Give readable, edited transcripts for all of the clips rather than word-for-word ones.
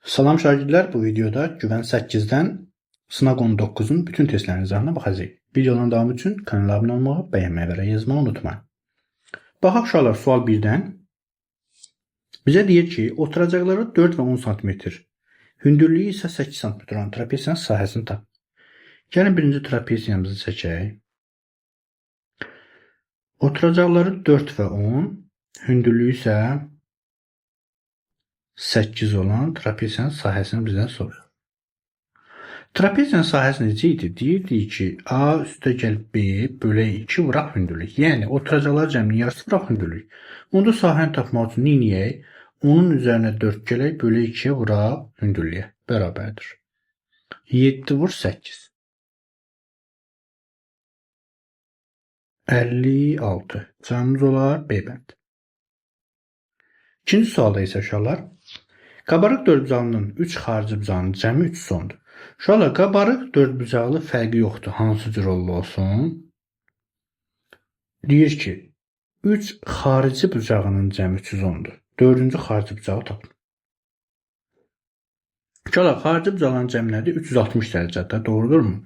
Salam şagirdlər, bu videoda Güvən 8-dən Sınaq 19-un bütün testlərin izahına baxacağıq. Videoların davamı üçün kanala abunə olmağı, bəyənməyi və yazmağı unutmayın. Baxaq uşaqlar, sual 1-dən. Bizə deyir ki, oturacaqları 4 və 10 cm, hündürlüyü isə 8 cm olan trapeziyanın sahəsini tap. Gəlin birinci trapeziyamızı çəkək. Oturacaqları 4 və 10, hündürlüyü isə 8 olan trapeziyanın sahəsini bizdən soruyor. Trapeziyanın sahəsi necə idi? Deyirdi ki, A üstəgəl B bölək 2 vuraq hündürlük. Yəni, oturacaqlar cəminin yarısı vuraq hündürlük. Onda sahəni tapmaq üçün neyniyək? Onun üzərinə 4 gələk, bölək 2-yə vuraq hündürlüyə. Bərabərdir. 7 vur 8. 56. Cəmimiz olar B bənd. İkinci sualda isə uşaqlar, qabarıq dördbucaqlının 3 xarici bucağının cəmi 3 sondur. Uşaqlar, qabarıq dördbucaqlı fərqi yoxdur. Hansı cür olsun? Deyir ki, 3 xarici bucağının cəmi 310-dur. 4-cü xarici bucağı tapın. Uşaqlar, xarici bucaqların cəmi nədir? 360 dərəcədə, doğrudurmu?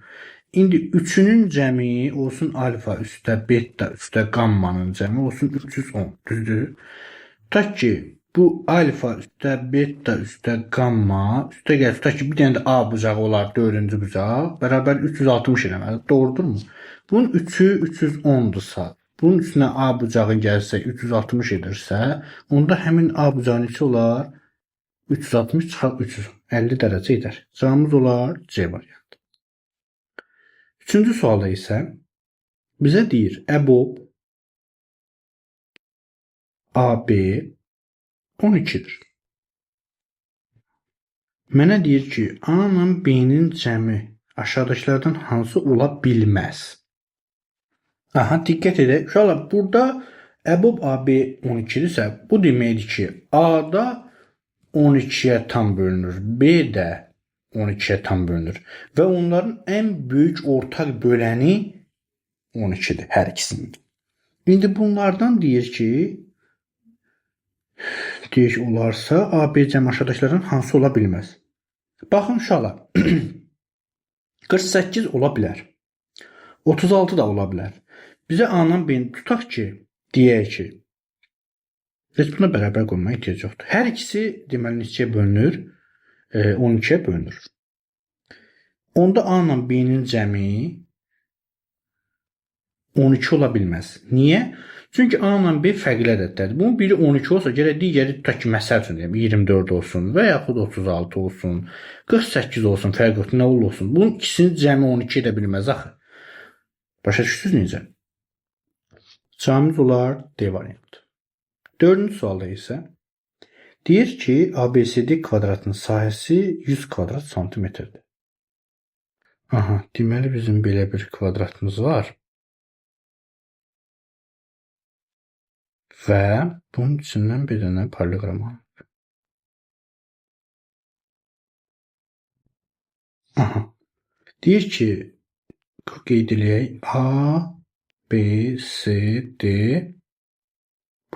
İndi 3-ünün cəmi olsun alfa üstə beta üstə qammanın cəmi olsun 310, düzdür? Tutaq ki, bu alfa üstə beta üstə qamma üstə gəl, tutaq ki, bir dənə də A bucağı olar, 4-cü bucaq, bərabər 360 eləməli, doğrudurmu? Bunun 3-ü 310-dursa, bunun üstünə A bucağı gəlsə 360 edirsə, onda həmin A bucağının içi olar 360 çıxaq 350 dərəcə edər. Cavabımız olar C variantı. Üçüncü sualda isə bizə deyir, EBOB AB 12'dir. Mənə deyir ki, A ilə B-nin cəmi aşağıdakilərdən hansı ola bilməz? Aha, diqqət edək. Uşaqlar, burada EBOB AB 12-dirsə, bu deməkdir ki, A-da 12-yə tam bölünür, B-də 12-yə tam bölünür və onların ən böyük ortaq böləni 12-dir, hər ikisinin. İndi bunlardan deyir ki, olarsa AB cəmi aşağıdakilərdən hansı ola bilməz? Baxın uşaqlar, 48 ola bilər, 36 da ola bilər. Bizə A-dan B-ni tutaq ki, deyək ki, heç buna bərabər qoymaya ehtiyac yoxdur. Hər ikisi deməli neçəyə bölünür? 12-yə bölünür. Onda A ilə B-nin cəmi 12 ola bilməz. Niyə? Çünki A ilə B fərqli ədədlərdir. Bunun biri 12 olsa, gərək digəri tutaq ki, məsəl üçün 24 olsun və yaxud 36 olsun, 48 olsun, fərq yoxdur, nə olsun. Bunun ikisinin cəmi 12 edə bilməz axı. Başa düşürsünüz necə? Cavabımız olar D variantı. Dördüncü sualda isə deyir ki, ABCD kvadratının sahəsi 100 kvadrat santimetrdir. Aha, deməli bizim belə bir kvadratımız var. Və bunun içindən bir dənə paralleloqram alınır. Aha. Deyir ki, qeyd edək, A, B, C, D.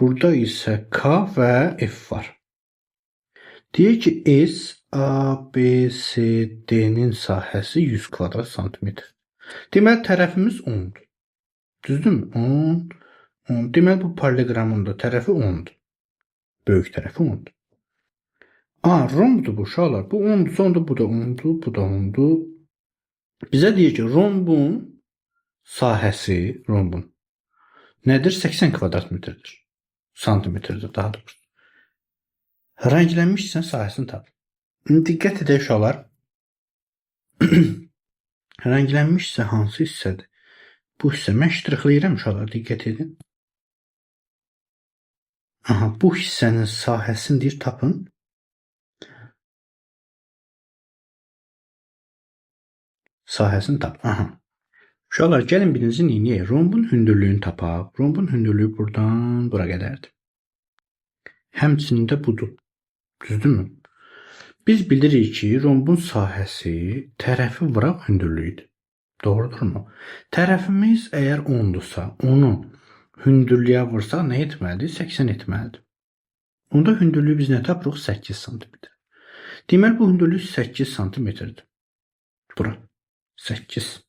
Burada isə K və F var. Deyir ki, S, A, B, C, D-nin sahəsi 100 kvadrat santimetr. Deməli, tərəfimiz 10'dur. Düzdürmü? 10. Deməli, bu paralleloqramın da tərəfi 10'dur. Böyük tərəfi 10'dur. Rombdur bu uşaqlar. Bu 10'dur, sonra bu da 10'dur, bu da 10'dur. Bizə deyir ki, rombun sahəsi, rombun nədir? 80 kvadrat metrdir. Santimetrdir, daha doğrusu. Rənglənmişsə sahəsini tap. Diqqət edək uşaqlar. Rənglənmişsə hansı hissədir? Bu hissə, mən ştrixləyirəm uşaqlar, diqqət edin. Aha, bu hissənin sahəsini deyir, tapın. Sahəsini tap. Aha. Uşaqlar, gəlin birinci neyniyək? Rombun hündürlüyünü tapaq. Rombun hündürlüyü buradan bura qədərdir. Həmçinin də budur. Düzdürmü? Biz bilirik ki, rombun sahəsi tərəfi vuraq hündürlüyüdür. Doğrudurmu? Tərəfimiz əgər 10'dursa, onu hündürlüyə vursaq nə etməlidir? 80 etməlidir. Onda hündürlüyü biz nə tapırıq? 8 cm. Deməli, bu hündürlük 8 santimetrdir. Bura 8.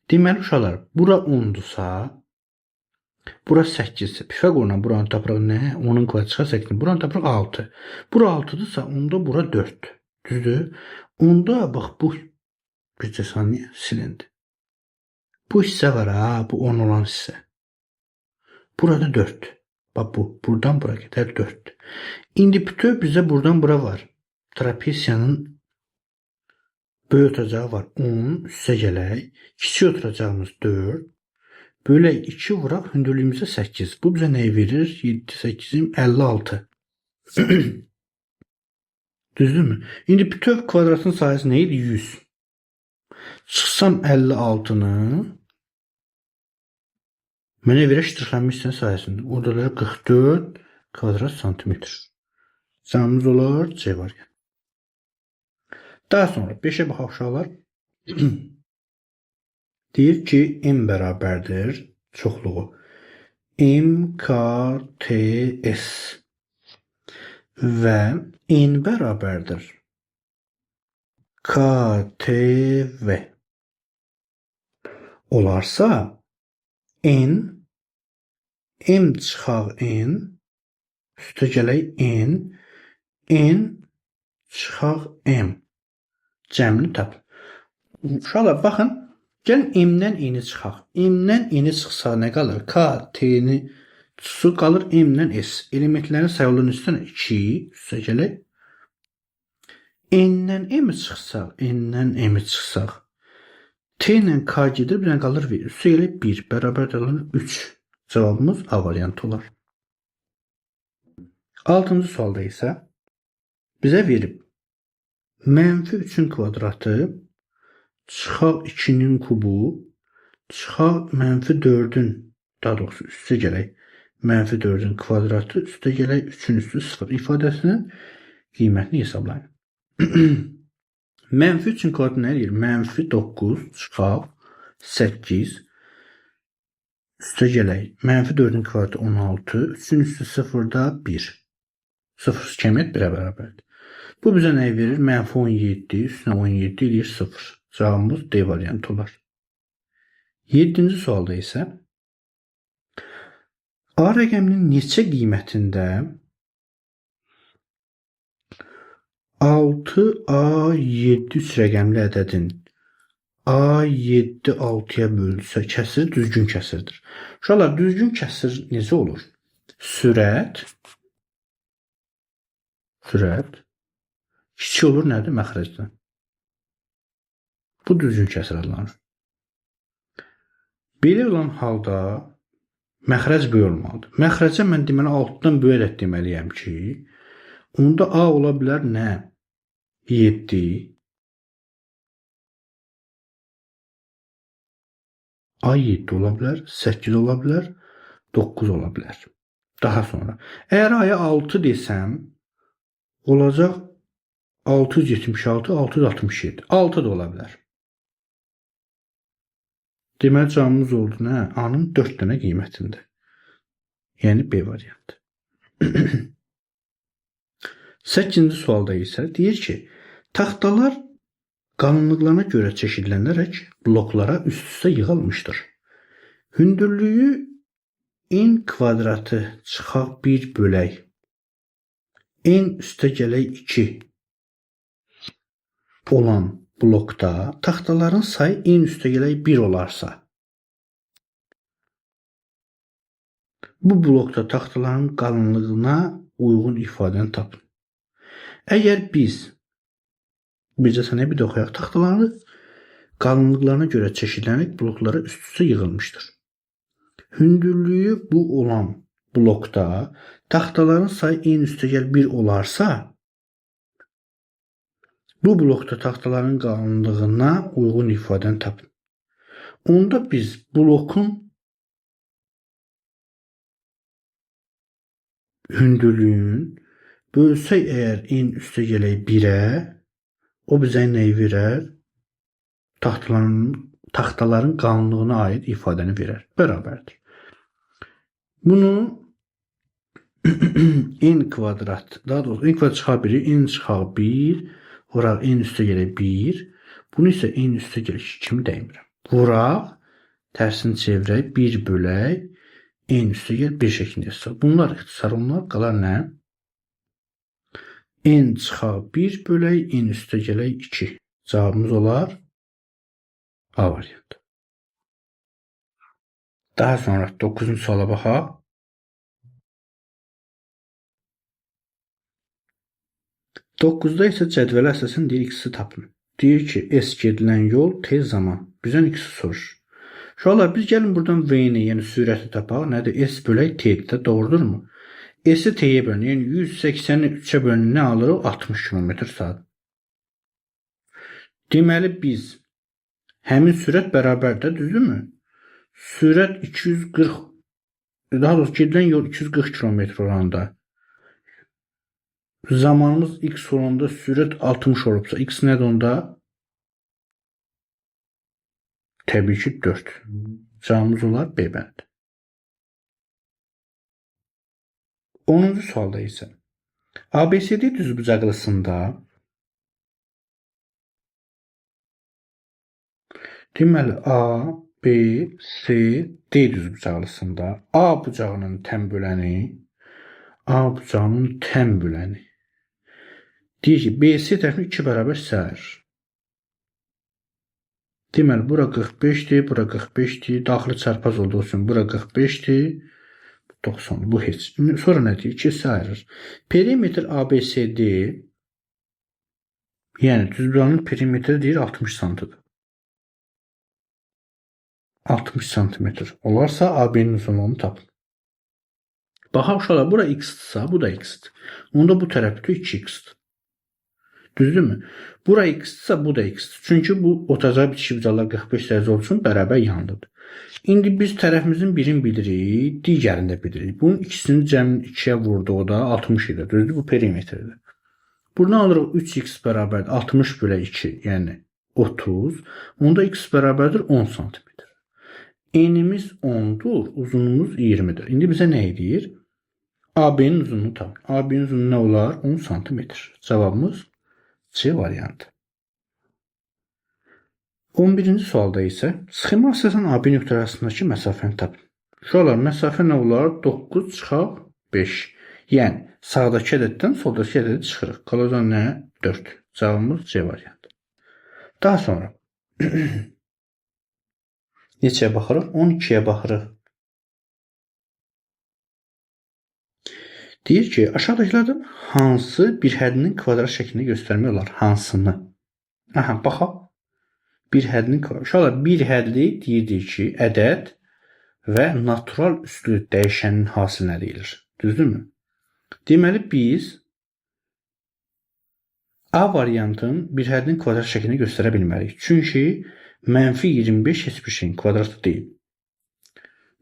Deməli, uşaqlar, bura 10'dursa, bura 8'dir. Pifaqorla buranı tapırıq nə? 10'un kvadratı çıxar 8'dir. Buranı tapırıq 6. Bura 6'dırsa, onda bura 4'dür. Düzdür? Onda, bax, bu bircə saniyə silindi. Bu hissə var ha, bu 10 olan hissə. Burada 4'dür. Bax bu, buradan bura qədər 4'dür. İndi bütöv bizə buradan bura var. Trapesiyanın böyük oturacağı var 10, üstə gələk. Kiçik oturacağımız 4. Bölək 2 vuraq, hündürlüyümüzə 8. Bu bizə nə verir? 7, 8'im 56. Düzdürmü? İndi bütöv kvadratın sayısı nə idi? 100. Çıxsam 56'nı mənə verə ştrixlənmiş sayəsində. Orada da 44 kvadrat santimetr. Cavabımız olar C variantı. Daha sonra 5'e baxaq uşaqlar. Deyir ki, m bərabərdir çoxluğu m k t s və n bərabərdir k t v olarsa n m çıxaq n üstə gələk n çıxaq m cəmini tap. Uşaqlar baxın, gəlin m-dən n-i çıxaq. M-dən n-i çıxsa nə qalır? K, t-ni tutsu qalır m-dən s. Elementlərin sayılarının üstünə 2 üstə gələk. N-dən m-i çıxsaq, n-dən m-i çıxsaq. T-lə k gedir, bir dənə qalır 1. Üstə gələk 1, bərabər qalır 3. Cavabımız A variantı olar. 6-cı sualda isə bizə verib -3'ün kvadratı çıxaq 2'nin kubu çıxaq -4'ün, daha doğrusu üstə gələk -4'ün kvadratı üstə gələk 3'ün üstü 0 ifadəsinin qiymətini hesablayın. -3'ün kvadratı nə deyir? -9 çıxaq 8 üstə gələk -4'ün kvadratı 16, 3'ün üstü 0'da 1. 0 kəmiyyət 1'ə bərabərdir. Bu bizə nə verir? -17 üstünə 17 edir 0. Cavabımız D variantı olar. 7-ci sualda isə A rəqəminin neçə qiymətində 6A7 3 rəqəmli ədədin A7 6'ya bölünsə kəsir düzgün kəsirdir. Uşaqlar, düzgün kəsir necə olur? Sürət kiçik olur nədir? Məxrəcdən. Bu düzgün kəsir adlanır. Belə olan halda məxrəc böyük olmalıdır. Məxrəcə mən deməli 6'dan böyük deməliyəm ki, onda A ola bilər nə? 7, A7 ola bilər, 8 ola bilər, 9 ola bilər. Daha sonra, əgər A'ya 6 desəm, olacaq 676, 667. 6 da ola bilər. Deməli, cavabımız oldu nə? A'nın 4 dənə qiymətində. Yəni B variantı. 8-ci sualda isə deyir ki, taxtalar qalınlıqlarına görə çeşidlənərək bloklara üst-üstə yığılmışdır. Hündürlüyü n kvadratı çıxaq 1 bölək n üstə gələk 2 olan blokda taxtaların sayı n üstə gələk 1 olarsa, bu blokda taxtaların qalınlığına uyğun ifadəni tapın. Əgər biz bircə sənə bir də oxuyaq, taxtaların qalınlıqlarına görə çeşidlənərək bloklara üst-üstə yığılmışdır. Hündürlüyü bu olan blokda taxtaların sayı n üstə gəl 1 olarsa, bu blokda taxtaların qalınlığına uyğun ifadəni tapın. Onda biz blokun hündürlüyün bölsək əgər n üstə gələk 1'ə, o bizə nəyi verər? Taxtaların qalınlığına aid ifadəni verər. Bərabərdir. Bunu n kvadrat, daha doğrusu n kvadrat çıxar 1'i, n çıxar 1, vuraq n üstə gələ 1. Bunu isə n üstə gələ 2 kimi dəymirəm. Vuraq, tərsini çevirək, 1 bölək, n üstə gəl 1 şəklində yazsaq. Bunlar ixtisar onlar, qalar nə? N çıxar 1 bölək, n üstə gələk 2. Cavabımız olar A variantı. Daha sonra 9-cu suala baxaq. Doqquzda isə cədvələ əsasən deyir x-i tapın. Deyir ki, S gedilən yol tez zaman. Bizdən x-i soruşur. Uşaqlar, biz gəlin buradan v-ni, yəni sürəti tapaq. Nədir? S bölək t-dir də, doğrudurmu? S-i t-yə bölün, yəni 180-i 3-ə bölün, nə alırıq? 60 km/saat. Deməli, biz həmin sürət bərabərdir, düzdürmü? Sürət 240, daha doğrusu gedilən yol 240 km olanda, zamanımız x olanda sürət 60 olubsa, x nədir onda? Təbii ki 4. Cavabımız olar B bəndi. 10-cu sualda isə ABCD düzbucaqlısında deməli A, B, C, D düzbucaqlısında A bucağının tən böləni, A bucağının tən böləni deyir ki, BC tərəfini 2 bərabər sayır. Deməli, bura 45'dir, bura 45'dir. Daxili çarpaz olduğu üçün bura 45'dir. 90. Bu heç. Sonra nə deyir? 2 sayırır. Perimetr ABCD, yəni düzbucağının perimetri deyir 60 santidir. 60 santimetr olarsa AB'nin uzunluğunu tapın. Baxaq uşaqlar, bura x-dirsə, bu da x-dir. Onda bu tərəfdə 2x-dir. Düzdürmü? Bura x-dirsə, bu da x-dir. Çünki bu otacaq bitişik bucaqlar 45 dərəcə olduğu üçün bərabər yanlıdır. İndi biz tərəfimizin birini bilirik, digərini də bilirik. Bunun ikisini cəmin 2'yə vurduqda 60 idi. Düzdür? Bu perimetrdir. Buradan alırıq 3x bərabərdir 60 bölə 2, yəni 30. Onda x bərabərdir 10 cm. Enimiz 10'dur, uzunluğumuz 20'dir. İndi bizə nə edir? AB'nin uzunluğunu tapın. AB'nin uzunluğu nə olar? 10 cm. Cavabımız C variantı. 11-ci sualda isə sxema əsasən AB nöqtələri arasındakı məsafəni tapın. Uşaqlar, məsafə nə olar? 9 çıxaq 5. Yəni, sağdakı ədəddən soldakı ədədə çıxırıq. Qalacaq nə? 4. Cavabımız C variantı. Daha sonra neçəyə baxırıq? 12'yə baxırıq. Deyir ki, aşağıdakılardan hansı bir həddinin kvadrat şəklində göstərmək olar? Hansını? Aha, baxaq. Bir həddinin kvadrat. Uşaqlar, bir hədli deyirdik ki, ədəd və natural üslü dəyişənin hasilinə deyilir. Düzdürmü? Deməli, biz A variantın bir həddinin kvadrat şəklində göstərə bilmərik. Çünki mənfi 25 heç bir şeyin kvadratı deyil.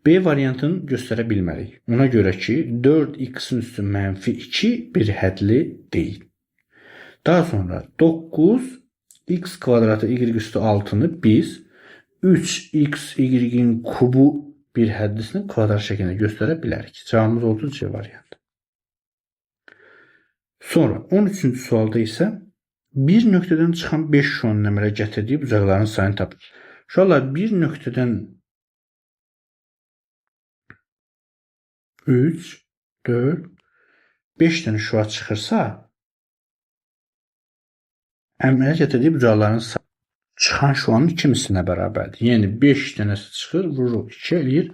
B variantını göstərə bilmərik. Ona görə ki, 4x-in üstü mənfi 2 bir hədli deyil. Daha sonra 9 x kvadratı y üstü 6'nı biz 3x y'in kubu bir həddisini kvadrat şəklində göstərə bilərik. Cavabımız oldu C variantı. Sonra 13-cü sualda isə bir nöqtədən çıxan 5 şuanın əmələ gətirdiyi bucaqların sayını tapın. Uşaqlar, bir nöqtədən 3, 4, 5 dənə şua çıxırsa, əmələ gətirdiyi bucaqların sayı çıxan şuanın ikimisinə bərabərdir. Yəni 5 dənəsi çıxır, vururuq 2 eləyir,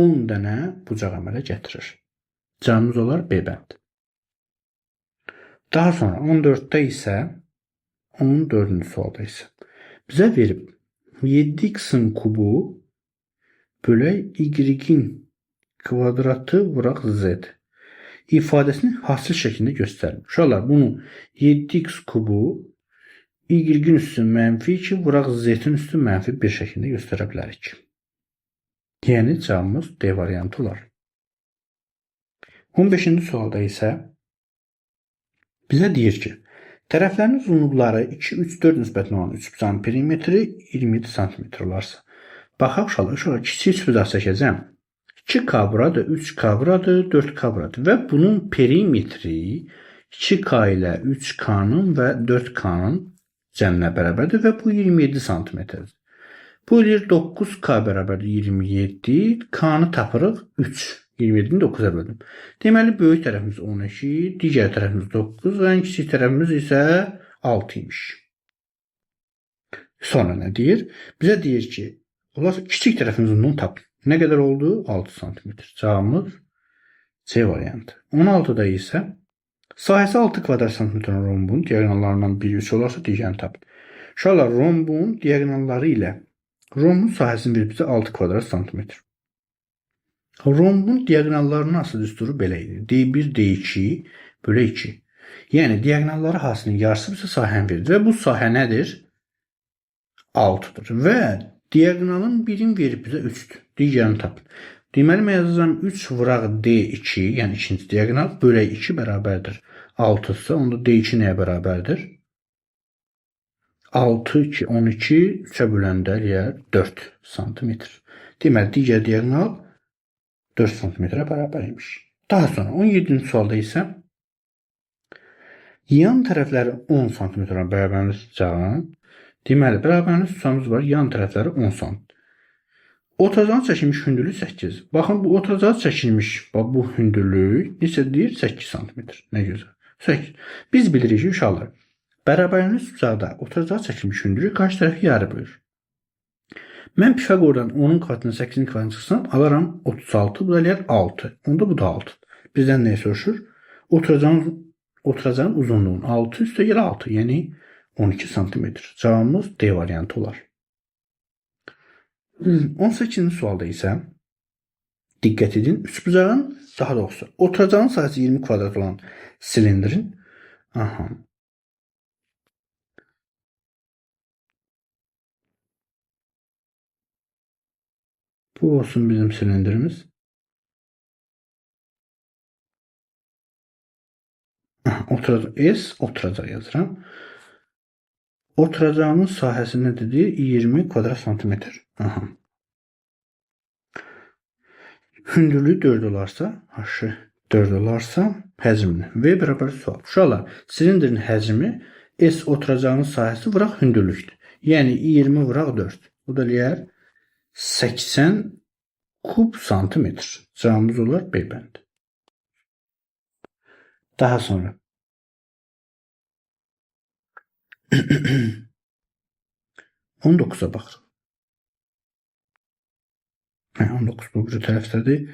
10 dənə bucaq əmələ gətirir. Cavabımız olar B bəndi. Daha sonra 14'də isə 14-cü sualda isə bizə verib 7x'in kubu bölək y-in kvadratı vuraq z ifadəsini hasil şəklində göstərir. Uşaqlar, bunu 7x kubu y-in üstü mənfi 2 vuraq z-in üstü mənfi 1 şəklində göstərə bilərik. Yəni cavabımız D variantı olar. 15-ci sualda isə bizə deyir ki, tərəflərin uzunluqları 2, 3, 4 nisbətən olan üçbucağın perimetri 27 cm olarsa. Baxaq uşaqlar, kiçik üçbucaq çəkəcəm. 2K buradır, 3K buradır, 4K buradır və bunun perimetri 2K ilə 3K'nın və 4K'nın cəminə bərabərdir və bu 27 santimetrdir. Bu eləyir 9K bərabərdir 27, K'nı tapırıq 3. 27-ni 9-a böldüm. Deməli, böyük tərəfimiz 12, digər tərəfimiz 9 və ən kiçik tərəfimiz isə 6 imiş. Sonra nə deyir? Bizə deyir ki, kiçik tərəfimiz ondan tapın. Nə qədər oldu? 6 cm. Cavabımız C variantı. 16-da isə sahəsi 6 kvadrat santimetr rombun diagonallarından biri 3 olarsa digərini tapın. Uşaqlar, rombun diagonalları ilə rombun sahəsini verir bizə 6 kvadrat santimetr. Rombun diagonallarının asıl düsturu belə idi. D1, D2 bölü 2. Yəni, diagonalları hasının yarısı bizə sahəni verir. Və bu sahə nədir? 6'dır. Və diagonalın birim verib bizə 3'dür. Digərini tapın. Deməli, mən yazacağım 3 vuraq D2, yəni ikinci diagonal, bölək 2 bərabərdir. 6 ise onda D2 nəyə bərabərdir? 6, 2, 12, 3'ə böləndə eləyər 4 santimetr. Deməli, digər diagonal 4 santimetrə bərabər imiş. Daha sonra 17-ci sualda isə yan tərəfləri 10 santimetrə bərabərlik tutacağım. Deməli, bərabərlik tutacağımız var, yan tərəfləri 10 cm. Ortadan çəkilmiş hündürlük 8. Baxın, bu ortadan çəkilmiş bu hündürlük neçədir? 8 cm. Nə gözəl. 8. Biz bilirik ki, uşaqlar, bərabərlik tutacaqda ortadan çəkilmiş hündürlük qarşı tərəfi yarı bölür. Mən Pifaqordan 10'un katına 8'in katına çıxsam, alaram 36, bu da eləyər 6. Onda bu da 6. Bizdən nəyə soruşur? Oturacağın uzunluğun 6 üstə gəl 6, yəni 12 santimetr. Cavabımız D variantı olar. 18-ci sualda isə diqqət edin. Üçbucağın, daha doğrusu, oturacağın sayısı 20 kvadrat olan silindrin bu olsun bizim silindrimiz. Oturacaq yazıram. Oturacağımız sahəsi nə dedi? 20 kvadrat santimetr. Hündürlüğü 4 olarsa, aşı 4 olarsa həcmini V bərabər sual. Uşaqlar, silindrin həcmi S oturacağımız sahəsi vuraq hündürlükdür. Yəni 20 vuraq 4. Bu da eləyər 80 kub santimetr. Cavabımız olar B bəndi. Daha sonra 19'a baxırıq. 19 bu bir tərəfdədir.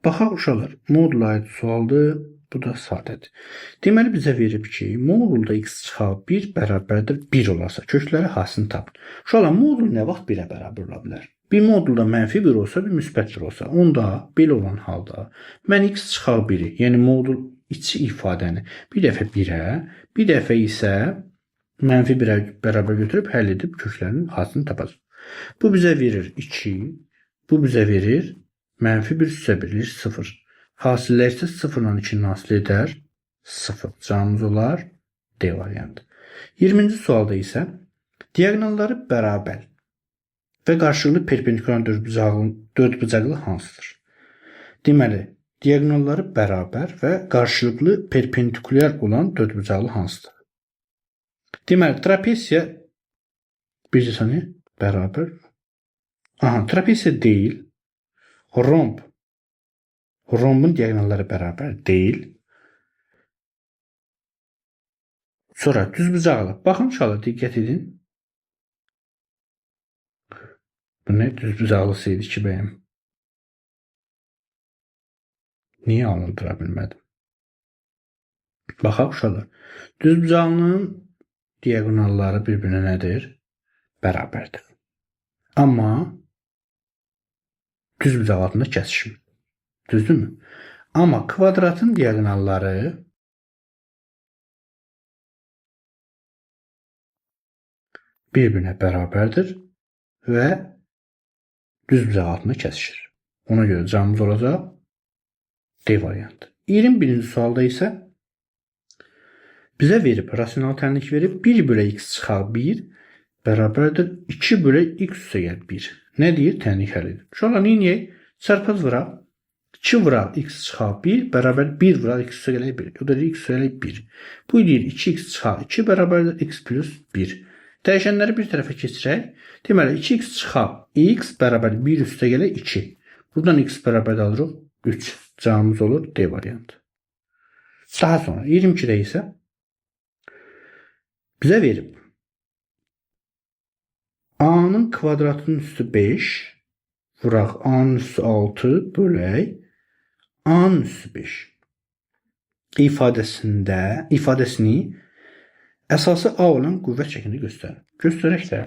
Baxaq uşaqlar, modula aid sualdır. Bu da sadədir. Deməli bizə verib ki, modulda x çıxaq 1 bərabərdir 1 olarsa kökləri hasını tapın. Uşaqlar, modul nə vaxt 1'ə bərabər ola bilər? Bir modulda mənfi 1 olsa, bir müsbət 1 olsa. Onda belə olan halda mən x çıxaq 1'i, yəni modul içi ifadəni bir dəfə 1'ə, bir dəfə isə mənfi 1'ə bərabər götürüb həll edib köklərinin hasını tapacaq. Bu bizə verir 2, bu bizə verir mənfi 1 üstə 1, 0. Hasillər isə 0 ilə 2'nin hasili edər 0. Cavabımız olar D variantı. 20-ci sualda isə diagonalları bərabər və qarşılıqlı perpendikular dördbucaqlı hansıdır? Deməli, diagonalları bərabər və qarşılıqlı perpendikulyar olan dördbucaqlı hansıdır? Deməli, trapesiya bir saniyə bərabər. Trapesiya deyil. Rombun diagonalları bərabər deyil. Sonra düzbucaqlı. Baxın uşaqlar, diqqət edin. Bu nə düzbucaqlısı idi ki bəyəm? Niyə alındıra bilmədim? Baxaq uşaqlar. Düzbucaqlının diagonalları bir-birinə nədir? Bərabərdir. Amma düzbucaq altında kəsişmir. Düzdürmü? Amma kvadratın diagonalları bir-birinə bərabərdir və düzbucaq altında kəsişir. Ona görə cavabımız olacaq D variantı. 21-ci sualda isə bizə verib, rasional tənlik verib 1 bölü x çıxaq 1 bərabərdir 2 bölü x üstə gəl 1. Nə deyir? Tənlik həll edir. Uşaqlar, neyiniyək? Çarpaz vuraq. 2 vuraq x çıxar 1 bərabər 1 vuraq x üstə gələk 1. O da x üstə gələk 1. Bu deyir 2x çıxar 2 bərabərdir x plus 1. Dəyişənləri bir tərəfə keçirək. Deməli 2x çıxar x bərabər 1 üstə gələk 2. Buradan x bərabər alırıq 3. Cavabımız olur D variantı. Daha sonra 22-də isə bizə verib a-nın kvadratının üstü 5 vuraq a-nın üstü 6 bölək a-nın üstü 5 ifadəsini əsası a olan qüvvət şəklində göstərir. Göstərək də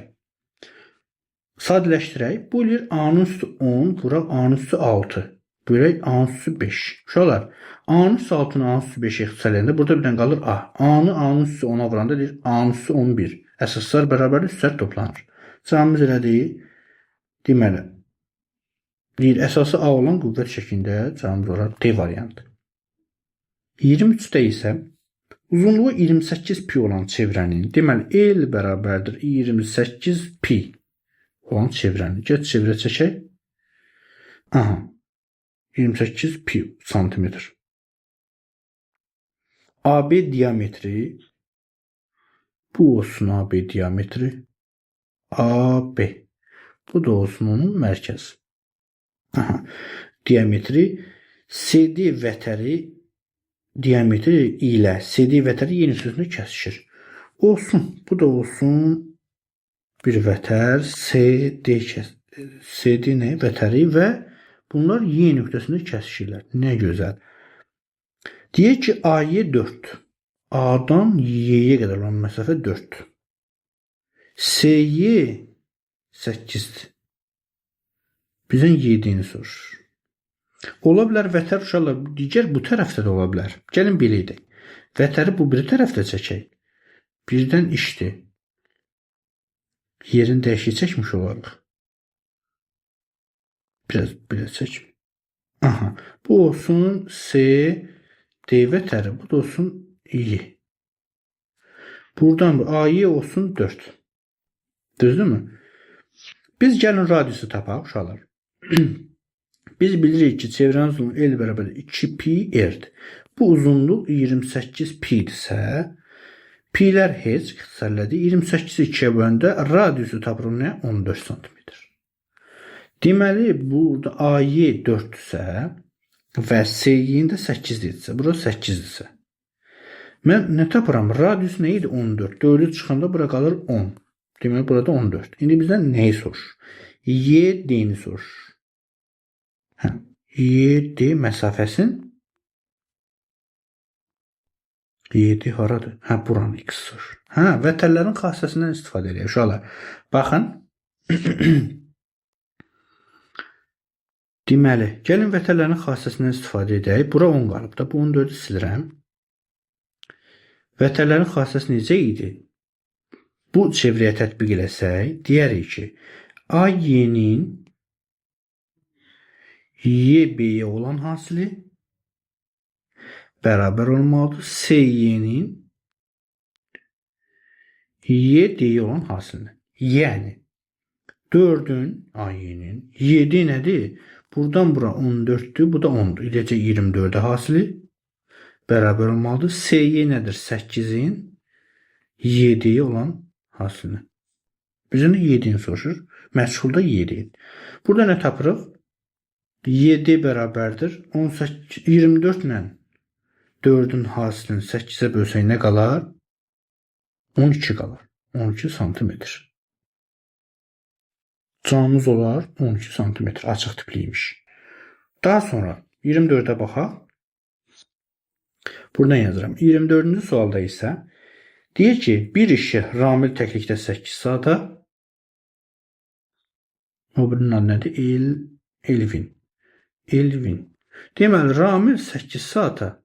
sadələşdirək. Bu eləyir a-nın üstü 10 vuraq a-nın üstü 6 bölək a-nın üstü 5. Uşaqlar, a-nın üstü 6-nı a-nın üstü 5-ə ixtisarlayanda burada birdən qalır a. A-nı a-nın üstü 10-a vuranda deyir a-nın üstü 11. Əsaslar bərabər üstlər toplanır. Cavabımız elədir. Deməli, deyir əsası a olan qüvvət şəklində cavabımız olaraq D variantı. 23-də isə uzunluğu 28 pi olan çevrənin, deməli L bərabərdir 28 pi olan çevrənin. Get çevrə çəkək. Aha. 28 pi santimetr. AB diametri bu olsun AB diametri. AB. Bu da olsun onun mərkəzi. Aha. Diametri CD vətəri diametri ilə CD vətəri yeni sözünü kəsişir. Olsun. Bu da olsun bir vətər CD nə? Vətəri və bunlar Y nöqtəsində kəsişirlər. Nə gözəl. Deyək ki, AY 4. A-dan Y-yə qədər olan məsafə 4. SY 8-dir. Bizdən Y-diyini soruşur. Ola bilər vətər uşaqlar digər bu tərəfdə də ola bilər. Gəlin belə edək. Vətəri bu bir tərəfdə çəkək. Birdən işdir. Yerin dəyişik çəkmiş olarıq. Biraz çək. Aha. Bu olsun S D vətəri. Bu da olsun Y. Buradan bu AY olsun 4. Düzdürmü? Biz gəlin radiusu tapaq uşaqlar. Biz bilirik ki, çevrənin uzunluğu L bərabər 2 pi r-dir. Bu uzunluq 28 pi-dirsə, pi'lər heç ixtisarlədi. 28-i 2-yə böləndə radiusu tapırıq nə? 14 cm. Deməli, burada AY 4-dürsə və SY-nin də 8-dirsə, bura 8-dirsə. Mən nə tapıram? Radius nə idi? 14. 4-ü çıxanda bura qalır 10. Deməli, burada 14. İndi bizdən nəyi soruşur? YD-ni soruşur. YD məsafəsin YD haradır? Buranın x soruşur. Vətərlərin xassəsindən istifadə edək. Uşaqlar, baxın. Deməli, gəlin vətərlərin xassəsindən istifadə edək. Bura 10 qalıb da. Bu 14-ü silirəm. Vətərlərin xassəsi necə idi? Bu çevrəyə tətbiq eləsək, deyərik ki, AY-nin YB-yə olan hasili bərabər olmalıdır SY-nin YD-yə olan hasilinə. Yəni, 4-ün AY-nin 7 nədir? Buradan bura 14-dür, bu da 10-dur. İləcə 24-də hasili bərabər olmalıdır. SY nədir? 8-in 7-yə olan hasilinə. Bizdən də 7-ni soruşur. Məşğulda 7. Burada nə tapırıq? 7 bərabərdir. 24 ilə 4-ün hasilini 8-ə bölsək nə qalar? 12 qalar. 12 santimetr. Cavabımız olar 12 santimetr. Açıq tipliymiş. Daha sonra 24-ə baxaq. Buradan yazıram. 24-cü sualda isə deyir ki, bir işi Ramil təklikdə 8 saata, o birinin adı nədir? Elvin. Deməli, Ramil 8 saata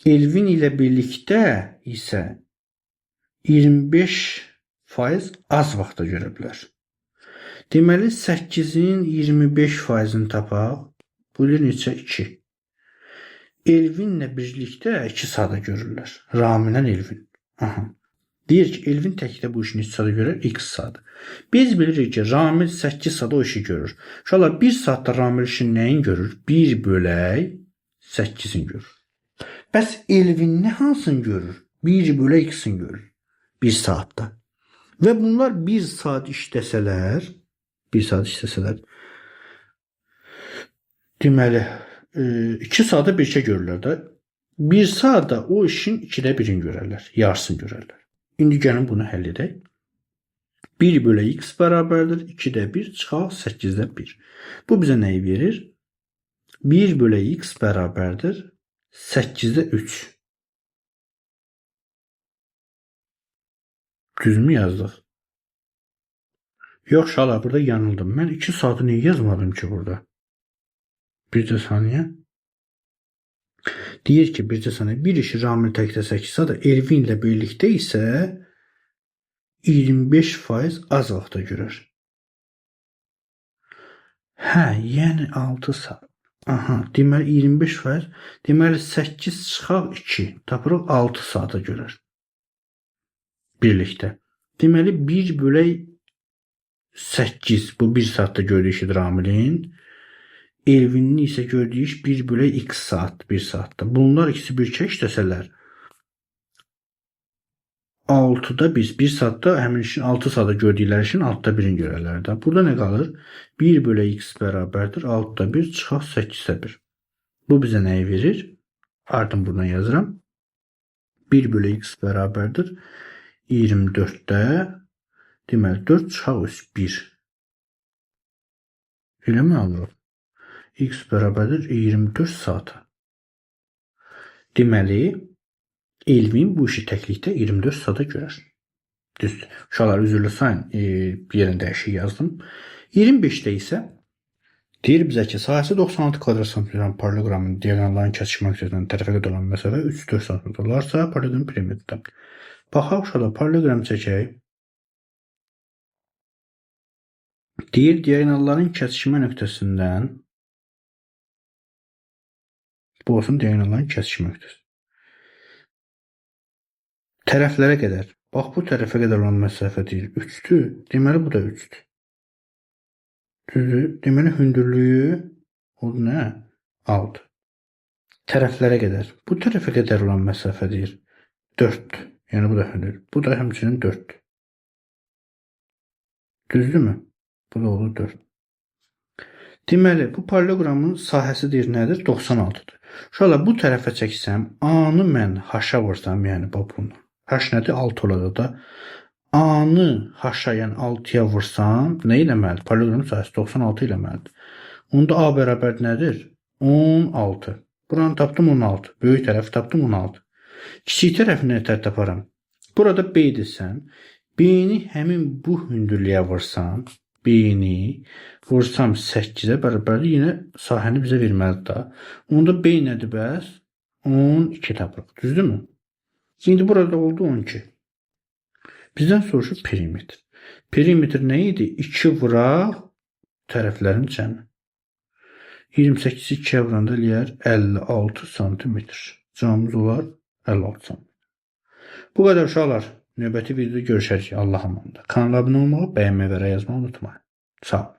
Elvin ilə birlikdə isə 25% az vaxta görə bilər. Deməli, 8-in 25%-ni tapaq. Bu neçə? 2. Elvinlə birlikdə 2 saata görürlər. Ramillə Elvin. Deyir ki, Elvin təkdə bu işi neçə saata görür? X saat. Biz bilirik ki, Ramil 8 saat o işi görür. Uşaqlar 1 saatda Ramil işin nəyin görür? 1 bölək 8-in görür. Bəs Elvin nə hansını görür? 1 bölək X-in görür. 1 saatda. Və bunlar 1 saat işləsələr, deməli 2 saata bir şey görürlər də. 1 saatda o işin 2də 1-ini görərlər, yarısını görərlər. İndi gəlin bunu həll edək. 1 bölək x bərabərdir 2də 1 çıxaq 8də 1. Bu bizə nəyi verir? 1 bölək x bərabərdir 8də 3. Düzmü yazdıq? Yox, şala, burada yanıldım. Mən 2 saatı niyə yazmadım ki burada? Bircə saniyə. Deyir ki, bircə saniyə, bir işi Ramil təkdə 8 saat, Elvin ilə birlikdə isə 25% az vaxta görər. Hə, yəni 6 saat. Aha, deməli 25%, deməli 8 çıxaq 2, tapırıq 6 saata görər. Birlikdə. Deməli 1 bölək 8, bu 1 saatda gördüyü işidir Ramilin. Elvinin isə gördüyü iş 1 bölək x saat, 1 saatda. Bunlar ikisi bir işləsələr 6'da biz 1 saatda həmin işin 6 saata gördükləri işin 6'da 1'ini görərlər də. Burada nə qalır? 1 bölək x bərabərdir 6'da 1 çıxaq 8'də 1. Bu bizə nəyi verir? Ardın buradan yazıram. 1 bölək x bərabərdir 24'də deməli 4 çıxaq 1. Elə mi alırıq? X bərabərdir 24 saata. Deməli, Elvin bu işi təklikdə 24 saata görər. Düzdür. Uşaqlar üzrlü sayın, bir yerin dəyişik yazdım. 25'də isə deyir bizə ki, sahəsi 96 kvadrat santimetr paralleloqramın diaqonallarının kəsişmə nöqtəsindən tərəfə qədər olan məsafə 3-4 santimetr olarsa, paralleloqram perimetrdən. Baxaq uşaqlar, paralleloqram çəkək. Deyir diaqonalların kəsişmə nöqtəsindən, bu olsun diaqonalların kəsişmə nöqtəsi. Tərəflərə qədər. Bax, bu tərəfə qədər olan məsafə deyil 3'dür. Deməli, bu da 3'dür. Düzdür. Deməli, hündürlüyü o nə? 6. Tərəflərə qədər. Bu tərəfə qədər olan məsafə deyil 4'dür. Yəni, bu da hündür. Bu da həmçinin 4'dür. Düzdürmü? Bu da olur 4. Deməli, bu paralleloqramın sahəsi deyir nədir? 96'dır. Şöyle bu tərəfə çəksəm, A-nı mən H-a vursam, yəni bunu. H nədir? 6 olacaq da. A-nı H-a, yəni 6'ya vursam, nə eləməlidir? Paralleloqramın sahəsi 96 eləməlidir. Onda A bərabər nədir? 16. Buranı tapdım 16. Böyük tərəfi tapdım 16. Kiçik tərəfi nə tər taparam? Burada B desəm, B-ni həmin bu hündürlüyə vursam, B-ni vursam 8'e bərabərdir. Yine sahəni bizə verməlidir da. Onda B nədir bəs? 12 tapırıq. Düzdürmü? Şimdi burada oldu 12. Bizdən soruşur perimetr. Perimetr nə idi? 2 vuraq tərəflərin cəmi. 28'i 2'ye vuranda eləyər 56 santimetr. Cəmimiz olar 56 santimetr. Bu qədər uşaqlar. Növbəti videoda görüşərik. Allah'a emanet. Kanala abunə olmağı, bəyənməyi və yazmağı unutmayın. Sağ olun.